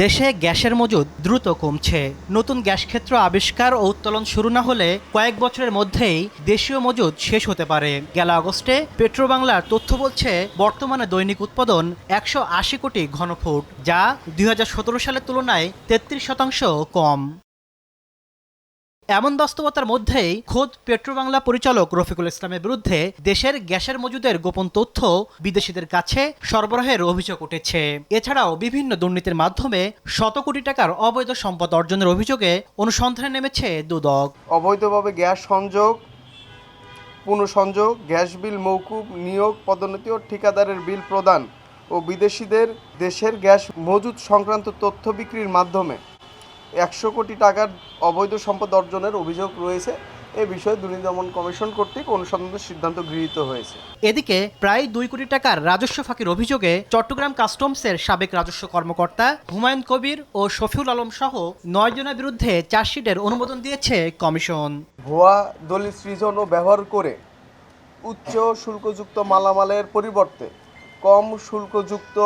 দেশে গ্যাসের মজুদ দ্রুত কমছে। নতুন গ্যাস ক্ষেত্র আবিষ্কার ও উত্তোলন শুরু না হলে কয়েক বছরের মধ্যেই দেশীয় মজুদ শেষ হতে পারে। গেল আগস্টে পেট্রোবাংলার তথ্য বলছে বর্তমানে দৈনিক উৎপাদন 180 কোটি ঘনফুট, যা 2017 সালের তুলনায় 33% কম। এমন বাস্তবতার মধ্যেই খোদ পেট্রোবাংলা পরিচালক রফিকুল ইসলামের বিরুদ্ধে দেশের গ্যাসের মজুদের গোপন তথ্য বিদেশিদের কাছে সরবরাহের অভিযোগ উঠেছে। এছাড়াও বিভিন্ন দুর্নীতির মাধ্যমে শত কোটি টাকার অবৈধ সম্পদ অর্জনের অভিযোগে অনুসন্ধানে নেমেছে দুদক। অবৈধভাবে গ্যাস সংযোগ, পুনঃসংযোগ, গ্যাস বিল মওকুফ, নিয়োগ, পদোন্নতি ও ঠিকাদারের বিল প্রদান ও বিদেশিদের দেশের গ্যাস মজুদ সংক্রান্ত তথ্য বিক্রির মাধ্যমে 100 কোটি টাকার অবৈধ সম্পদ অর্জনের অভিযোগ রয়েছে। এ বিষয়ে দুর্নীতি দমন কমিশন কর্তৃক অনুসন্ধানের সিদ্ধান্ত গৃহীত হয়েছে। এদিকে প্রায় 2 কোটি টাকার রাজস্ব ফাঁকির অভিযোগে চট্টগ্রাম কাস্টমসের সাবেক রাজস্ব কর্মকর্তা হুমায়ুন কবির ও শফিউল আলম সহ 9 জনের বিরুদ্ধে চার্জশিটের অনুমোদন দিয়েছে কমিশন। ভুয়া দলিল সৃজন ও ব্যবহার করে উচ্চ শুল্কযুক্ত মালামালের পরিবর্তে কম শুল্কযুক্ত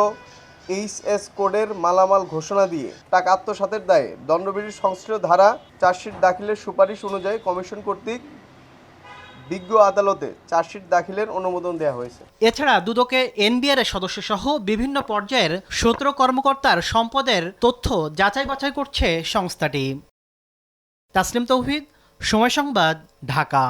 এইচএস কোডের মালামাল ঘোষণা দিয়ে টাকা আত্মসাতের দায়ে দণ্ডবিধি সংশ্লিষ্ট ধারা চার্জশিট দাখিলের সুপারিশ অনুযায়ী কমিশন কর্তৃক বিজ্ঞ আদালতে চার্জশিট দাখিলের অনুমোদন দেওয়া হয়েছে। এছাড়া দুদকে এনবিআর এর সদস্য সহ বিভিন্ন পর্যায়ের 17 কর্মকর্তার সম্পদের তথ্য যাচাই বাছাই করছে সংস্থাটি। তাসলিম তৌহিদ, সময় সংবাদ, ঢাকা।